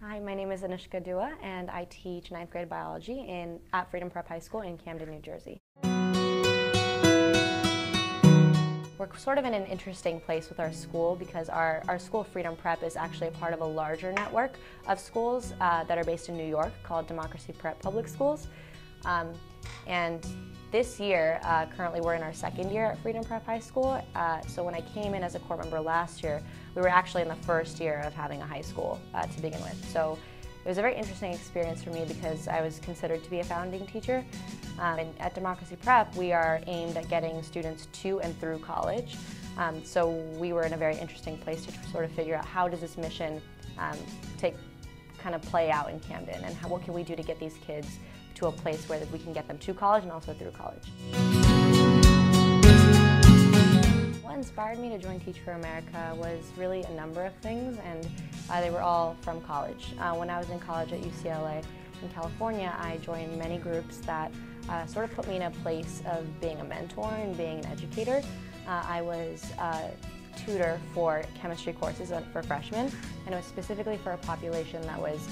Hi, my name is Anoushka Dua, and I teach 9th grade biology at Freedom Prep High School in Camden, New Jersey. We're sort of in an interesting place with our school because our school, Freedom Prep, is actually a part of a larger network of schools that are based in New York called Democracy Prep Public Schools. And this year, currently we're in our second year at Freedom Prep High School. So when I came in as a core member last year, we were actually in the first year of having a high school to begin with. So it was a very interesting experience for me because I was considered to be a founding teacher. And at Democracy Prep, we are aimed at getting students to and through college. So we were in a very interesting place to sort of figure out how does this mission play out in Camden, and what can we do to get these kids to a place where we can get them to college and also through college. What inspired me to join Teach for America was really a number of things, and they were all from college. When I was in college at UCLA in California, I joined many groups that sort of put me in a place of being a mentor and being an educator. I was a tutor for chemistry courses for freshmen, and it was specifically for a population that was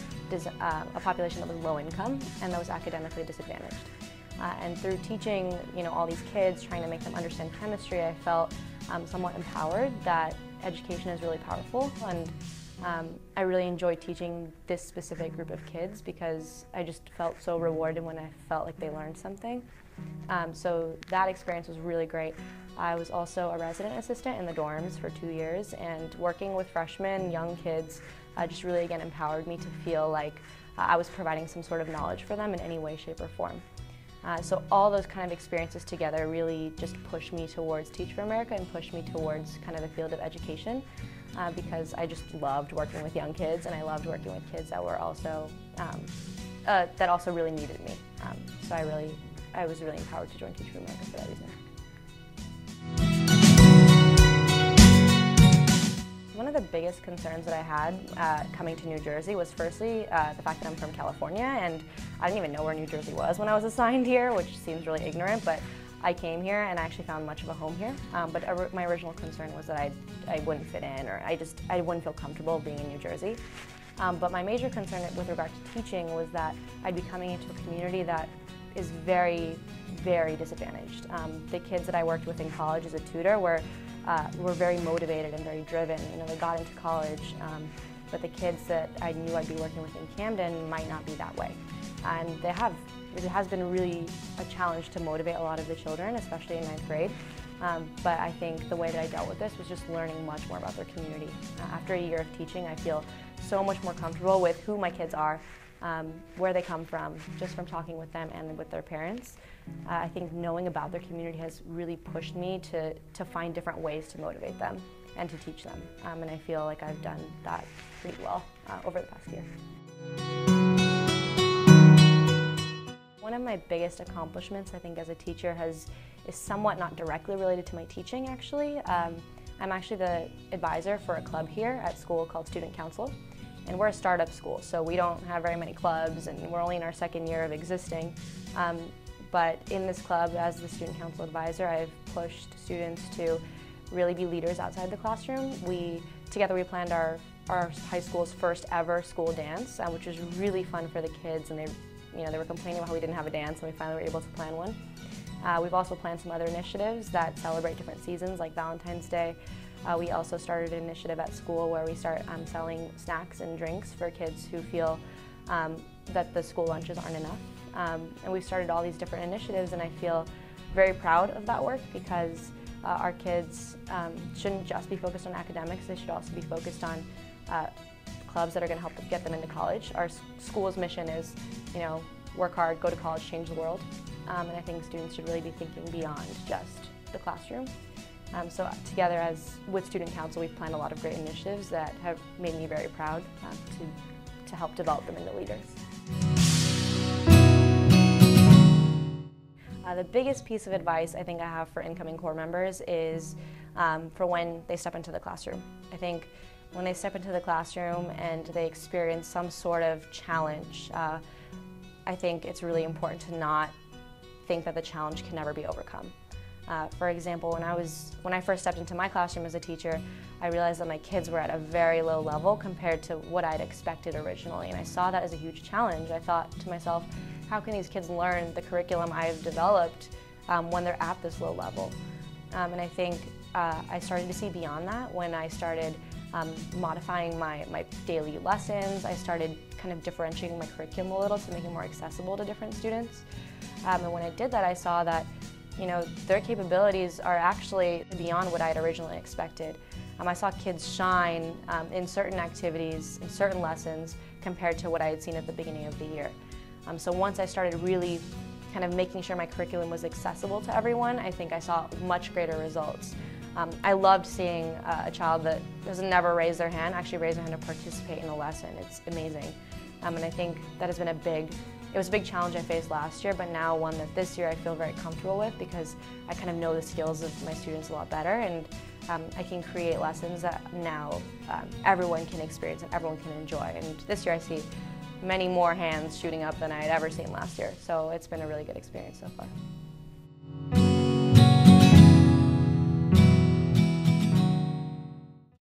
low income and that was academically disadvantaged. And through teaching, all these kids, trying to make them understand chemistry, I felt somewhat empowered that education is really powerful, and I really enjoyed teaching this specific group of kids because I just felt so rewarded when I felt like they learned something. So that experience was really great. I was also a resident assistant in the dorms for 2 years, and working with freshmen, young kids, just really again empowered me to feel like I was providing some sort of knowledge for them in any way, shape, or form. So all those kind of experiences together really just pushed me towards Teach for America and pushed me towards kind of the field of education because I just loved working with young kids, and I loved working with kids that were also that also really needed me. So I was really empowered to join Teach for America for that reason. One of the biggest concerns that I had coming to New Jersey was firstly the fact that I'm from California, and I didn't even know where New Jersey was when I was assigned here, which seems really ignorant, but I came here and I actually found much of a home here. But my original concern was that I wouldn't fit in, or I wouldn't feel comfortable being in New Jersey. But my major concern with regard to teaching was that I'd be coming into a community that is very, very disadvantaged. The kids that I worked with in college as a tutor were very motivated and very driven. They got into college, but the kids that I knew I'd be working with in Camden might not be that way. And it has been really a challenge to motivate a lot of the children, especially in 9th grade. But I think the way that I dealt with this was just learning much more about their community. After a year of teaching, I feel so much more comfortable with who my kids are, where they come from, just from talking with them and with their parents. I think knowing about their community has really pushed me to find different ways to motivate them and to teach them. And I feel like I've done that pretty well over the past year. One of my biggest accomplishments, I think, as a teacher is somewhat not directly related to my teaching, actually. I'm actually the advisor for a club here at school called Student Council. And we're a startup school, so we don't have very many clubs, and we're only in our second year of existing. But in this club, as the Student Council advisor, I've pushed students to really be leaders outside the classroom. Together we planned our high school's first ever school dance, which was really fun for the kids, and they were complaining about how we didn't have a dance, and we finally were able to plan one. We've also planned some other initiatives that celebrate different seasons, like Valentine's Day. We also started an initiative at school where we start selling snacks and drinks for kids who feel that the school lunches aren't enough. And we've started all these different initiatives, and I feel very proud of that work because our kids shouldn't just be focused on academics, they should also be focused on clubs that are going to help them get them into college. Our school's mission is, work hard, go to college, change the world. And I think students should really be thinking beyond just the classroom. So together with Student Council, we've planned a lot of great initiatives that have made me very proud to help develop them into leaders. The biggest piece of advice I think I have for incoming core members is for when they step into the classroom. I think when they step into the classroom and they experience some sort of challenge, I think it's really important to not think that the challenge can never be overcome. For example, when I first stepped into my classroom as a teacher, I realized that my kids were at a very low level compared to what I'd expected originally, and I saw that as a huge challenge. I thought to myself, how can these kids learn the curriculum I've developed when they're at this low level? And I think I started to see beyond that when I started modifying my daily lessons. I started kind of differentiating my curriculum a little to make it more accessible to different students. And when I did that, I saw that their capabilities are actually beyond what I had originally expected. I saw kids shine in certain activities, in certain lessons, compared to what I had seen at the beginning of the year. So once I started really kind of making sure my curriculum was accessible to everyone, I think I saw much greater results. I loved seeing a child that doesn't never raise their hand, actually raise their hand to participate in a lesson. It's amazing. And I think that has been it was a big challenge I faced last year, but now one that this year I feel very comfortable with because I kind of know the skills of my students a lot better, and I can create lessons that now everyone can experience and everyone can enjoy. And this year I see many more hands shooting up than I had ever seen last year, so it's been a really good experience so far.